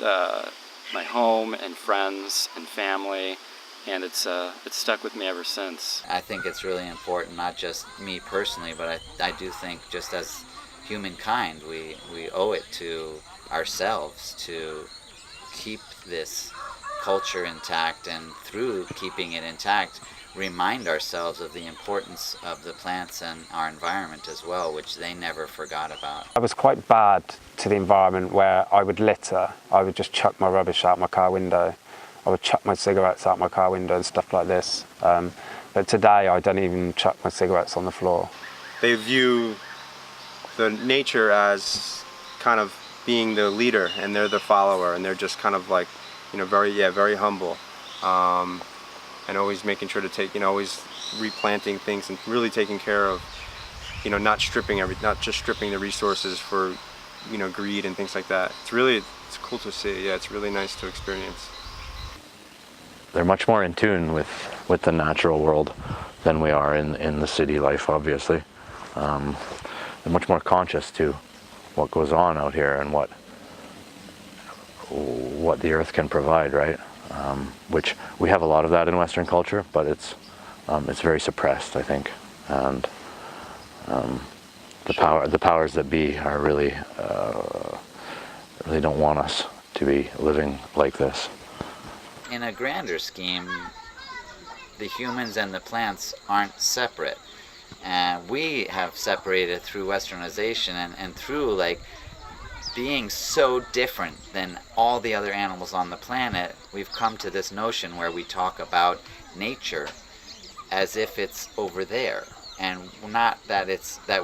my home and friends and family, and it's stuck with me ever since. I think it's really important, not just me personally, but I do think just as humankind, we owe it to ourselves to keep this culture intact, and through keeping it intact, remind ourselves of the importance of the plants and our environment as well, which they never forgot about. I was quite bad to the environment where I would litter. I would just chuck my rubbish out my car window. I would chuck my cigarettes out my car window and stuff like this. But today I don't even chuck my cigarettes on the floor. They view the nature as kind of being the leader, and they're the follower, and they're just kind of like, very humble, and always making sure to take, always replanting things and really taking care of, not just stripping the resources for, greed and things like that. It's cool to see. Yeah, it's really nice to experience. They're much more in tune with the natural world than we are in the city life, obviously. They're much more conscious to what goes on out here and what the earth can provide, right? Which we have a lot of that in Western culture, but it's very suppressed, I think. And the powers that be are really don't want us to be living like this. In a grander scheme, the humans and the plants aren't separate. And we have separated through westernization and through being so different than all the other animals on the planet. We've come to this notion where we talk about nature as if it's over there, and not that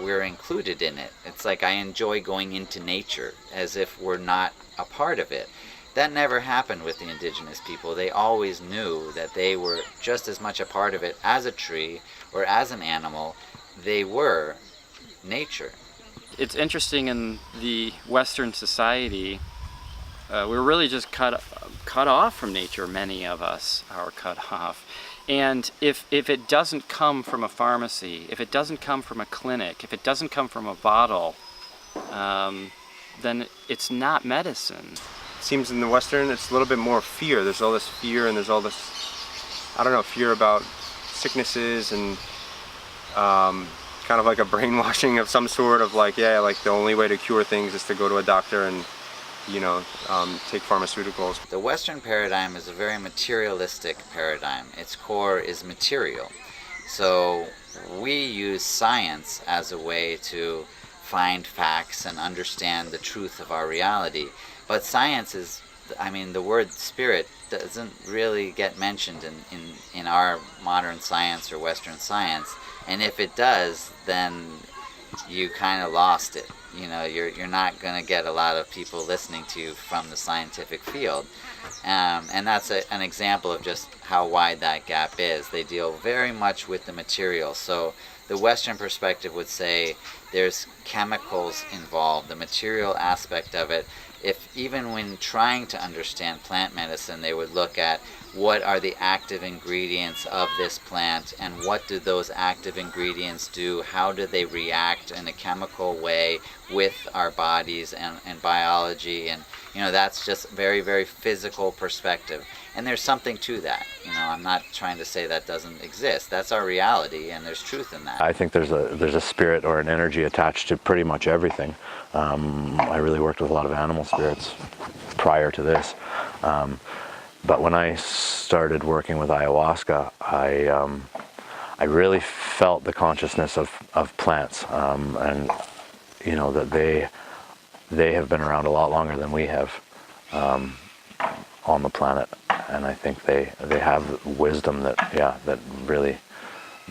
we're included in it. It's like I enjoy going into nature as if we're not a part of it. That never happened with the indigenous people. They always knew that they were just as much a part of it as a tree or as an animal. They were nature. It's interesting, in the Western society, we're really just cut off from nature. Many of us are cut off. And if it doesn't come from a pharmacy, if it doesn't come from a clinic, if it doesn't come from a bottle, then it's not medicine. It seems in the Western, it's a little bit more fear. There's all this fear, and there's all this, fear about sicknesses, and kind of like a brainwashing of some sort of the only way to cure things is to go to a doctor and, take pharmaceuticals. The Western paradigm is a very materialistic paradigm. Its core is material. So we use science as a way to find facts and understand the truth of our reality. But science is, the word spirit doesn't really get mentioned in our modern science or Western science. And if it does, then you kind of lost it. You're not going to get a lot of people listening to you from the scientific field. And that's an example of just how wide that gap is. They deal very much with the material. So the Western perspective would say there's chemicals involved. The material aspect of it if even when trying to understand plant medicine, they would look at what are the active ingredients of this plant and what do those active ingredients do, how do they react in a chemical way with our bodies and biology, and that's just very, very physical perspective. And there's something to that. I'm not trying to say that doesn't exist. That's our reality, and there's truth in that. I think there's a spirit or an energy attached to pretty much everything. I really worked with a lot of animal spirits prior to this. But when I started working with ayahuasca, I really felt the consciousness of plants, and that they have been around a lot longer than we have on the planet, and I think they have wisdom that really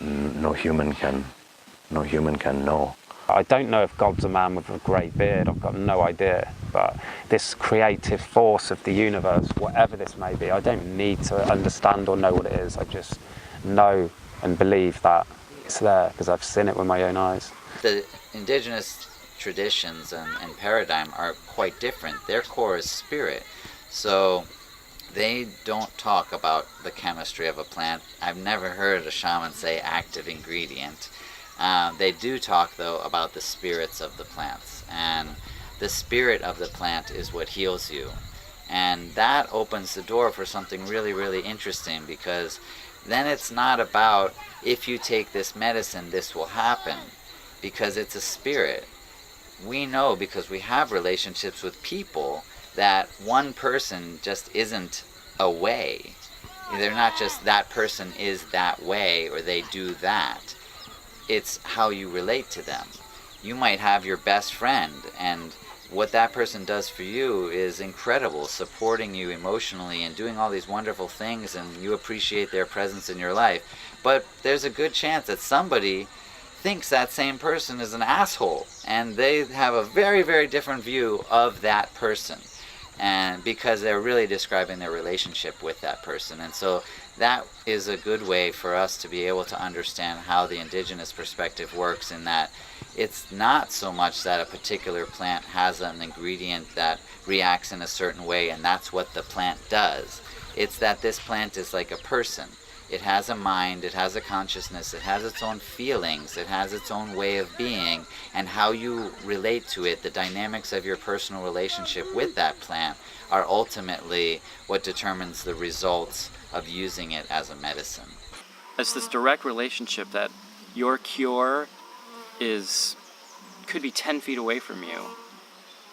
no human can know. I don't know if God's a man with a grey beard, I've got no idea, but this creative force of the universe, whatever this may be, I don't need to understand or know what it is. I just know and believe that it's there because I've seen it with my own eyes. The indigenous traditions and paradigm are quite different. Their core is spirit, so they don't talk about the chemistry of a plant. I've never heard a shaman say active ingredient. They do talk, though, about the spirits of the plants, and the spirit of the plant is what heals you. And that opens the door for something really, really interesting, because then it's not about if you take this medicine, this will happen, because it's a spirit. We know, because we have relationships with people, that one person just isn't a way. They're not just that person is that way or they do that. It's how you relate to them. You might have your best friend, and what that person does for you is incredible, supporting you emotionally and doing all these wonderful things, and you appreciate their presence in your life. But there's a good chance that somebody thinks that same person is an asshole, and they have a very, very different view of that person, and because they're really describing their relationship with that person. And so that is a good way for us to be able to understand how the indigenous perspective works, in that it's not so much that a particular plant has an ingredient that reacts in a certain way and that's what the plant does. It's that this plant is like a person. It has a mind, it has a consciousness, it has its own feelings, it has its own way of being, and how you relate to it, the dynamics of your personal relationship with that plant, are ultimately what determines the results of using it as a medicine. It's this direct relationship that your cure could be 10 feet away from you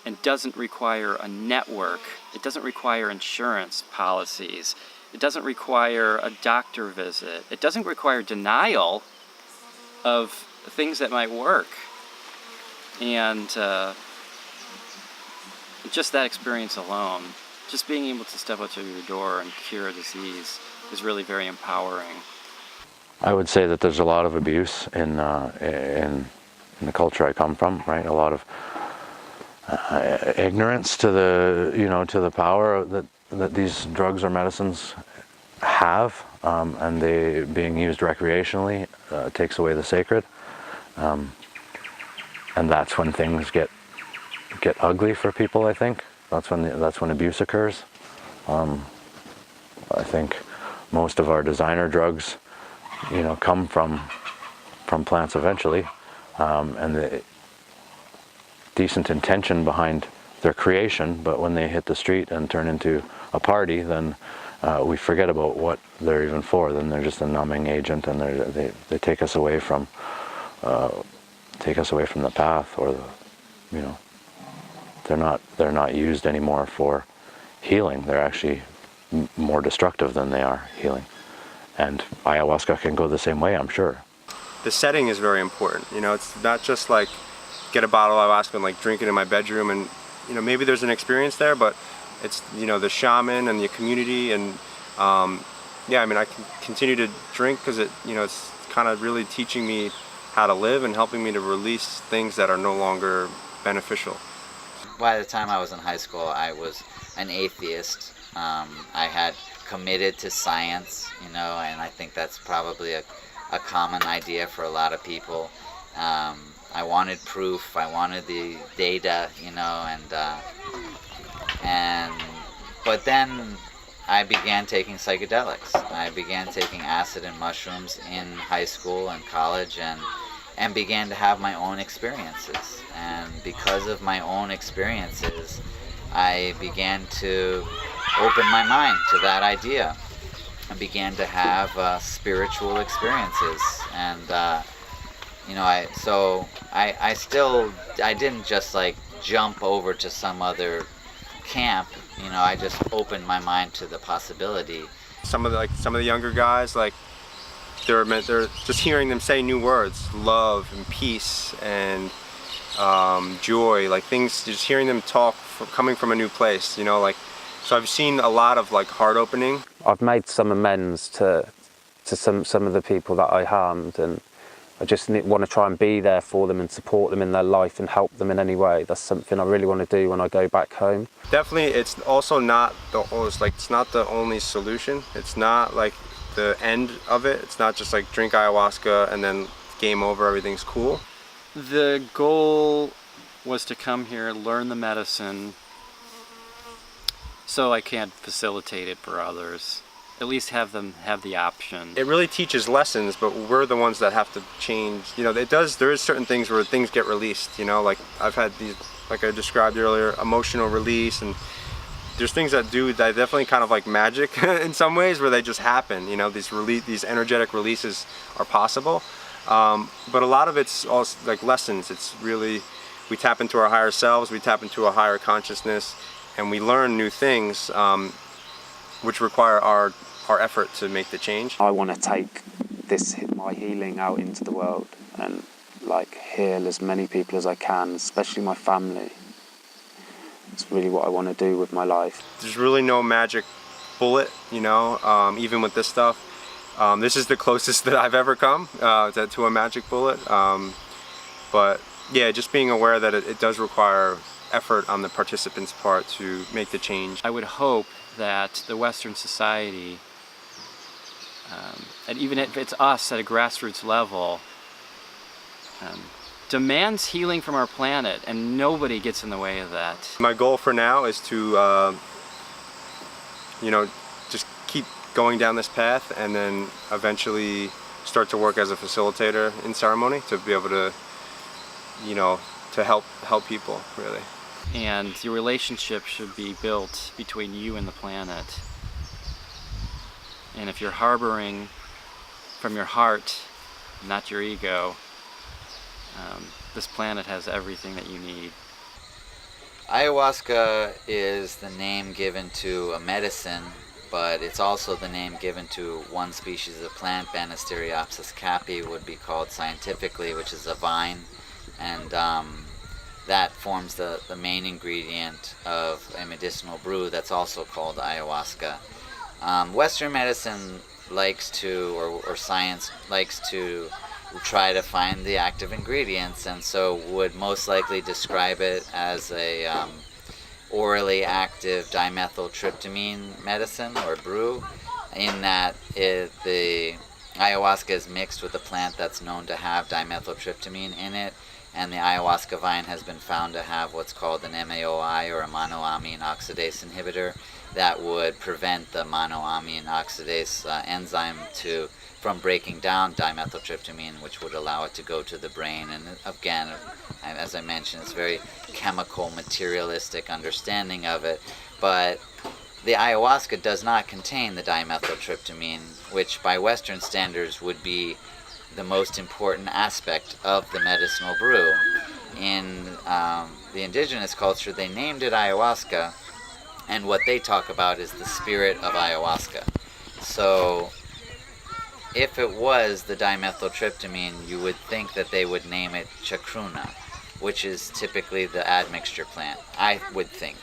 and doesn't require a network. It doesn't require insurance policies. It doesn't require a doctor visit. It doesn't require denial of things that might work. And just that experience alone, just being able to step up to your door and cure a disease, is really very empowering. I would say that there's a lot of abuse in the culture I come from, right? A lot of ignorance to the power that these drugs or medicines have, and they being used recreationally takes away the sacred, and that's when things get ugly for people. I think that's when abuse occurs. I think most of our designer drugs, come from plants eventually, and the decent intention behind their creation, but when they hit the street and turn into a party, then we forget about what they're even for. Then they're just a numbing agent, and they take us away from the path, or they're not used anymore for healing. They're actually more destructive than they are healing. And ayahuasca can go the same way, I'm sure. The setting is very important. It's not just like get a bottle of ayahuasca and like drink it in my bedroom, and maybe there's an experience there, but it's the shaman and the community, and I can continue to drink because it's kind of really teaching me how to live and helping me to release things that are no longer beneficial. By the time I was in high school, I was an atheist. I had committed to science, and I think that's probably a common idea for a lot of people. I wanted proof, I wanted the data, and But then I began taking psychedelics. I began taking acid and mushrooms in high school and college, and began to have my own experiences. And because of my own experiences, I began to open my mind to that idea. I began to have spiritual experiences, and I didn't just like jump over to some other camp. I just opened my mind to the possibility. Some of the younger guys, like they're just hearing them say new words, love and peace and joy, like things, just hearing them talk coming from a new place, so I've seen a lot of like heart opening. I've made some amends to some of the people that I harmed, and I just want to try and be there for them and support them in their life and help them in any way. That's something I really want to do when I go back home. Definitely, it's also not it's not the only solution. It's not like the end of it. It's not just like drink ayahuasca and then game over, everything's cool. The goal was to come here, learn the medicine, so I can facilitate it for others. At least have them have the option. It really teaches lessons, but we're the ones that have to change. There is certain things where things get released, like I've had these, like I described earlier, emotional release, and there's things that definitely kind of like magic in some ways, where they just happen, these energetic releases are possible. But a lot of it's also like lessons. It's really, we tap into our higher selves, we tap into a higher consciousness, and we learn new things, which require our effort to make the change. I want to take my healing out into the world and like heal as many people as I can, especially my family. It's really what I want to do with my life. There's really no magic bullet, even with this stuff. This is the closest that I've ever come to a magic bullet. But yeah, just being aware that it does require effort on the participants' part to make the change. I would hope that the Western society, and even if it's us at a grassroots level, demands healing from our planet, and nobody gets in the way of that. My goal for now is to, just keep going down this path, and then eventually start to work as a facilitator in ceremony to be able to, to help people, really. And your relationship should be built between you and the planet. And if you're harboring from your heart, not your ego, this planet has everything that you need. Ayahuasca is the name given to a medicine, but it's also the name given to one species of plant, Banisteriopsis caapi would be called scientifically, which is a vine, and that forms the main ingredient of a medicinal brew that's also called ayahuasca. Western medicine likes to, or science likes to try to find the active ingredients, and so would most likely describe it as a orally active dimethyltryptamine medicine or brew, in that the ayahuasca is mixed with a plant that's known to have dimethyltryptamine in it, and the ayahuasca vine has been found to have what's called an MAOI, or a monoamine oxidase inhibitor, that would prevent the monoamine oxidase enzyme from breaking down dimethyltryptamine, which would allow it to go to the brain. And again, as I mentioned, it's very chemical, materialistic understanding of it. But the ayahuasca does not contain the dimethyltryptamine, which by Western standards would be the most important aspect of the medicinal brew. In the indigenous culture, they named it ayahuasca, and what they talk about is the spirit of ayahuasca. So if it was the dimethyltryptamine, you would think that they would name it chacruna, which is typically the admixture plant, I would think.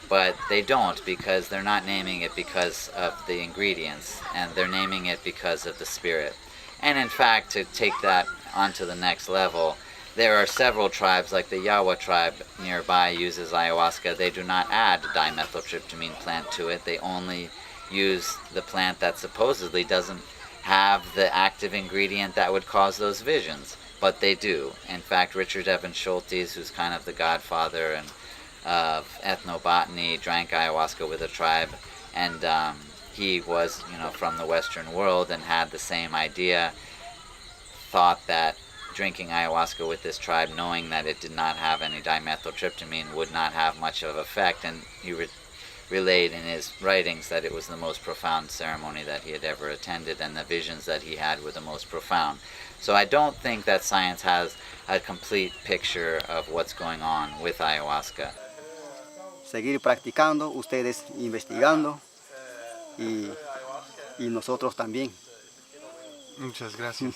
But they don't, because they're not naming it because of the ingredients, and they're naming it because of the spirit. And in fact, to take that onto the next level, there are several tribes, like the Yawa tribe nearby uses ayahuasca. They do not add dimethyltryptamine plant to it. They only use the plant that supposedly doesn't have the active ingredient that would cause those visions, but they do. In fact, Richard Evans Schultes, who's kind of the godfather and of ethnobotany, drank ayahuasca with a tribe, and he was, from the Western world and had the same idea, thought that drinking ayahuasca with this tribe, knowing that it did not have any dimethyltryptamine, would not have much of effect, and he relayed in his writings that it was the most profound ceremony that he had ever attended, and the visions that he had were the most profound. So I don't think that science has a complete picture of what's going on with ayahuasca. Seguir practicando, ustedes investigando y nosotros también. Muchas gracias.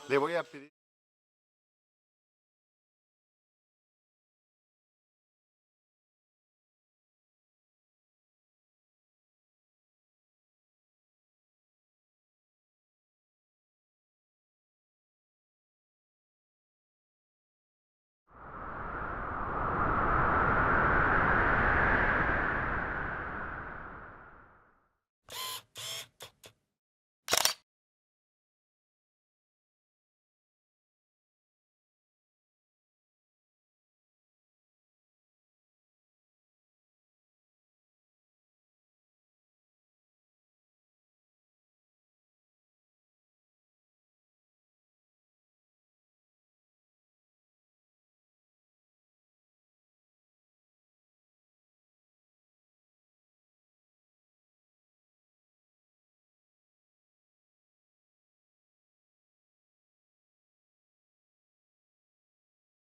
Le voy a pedir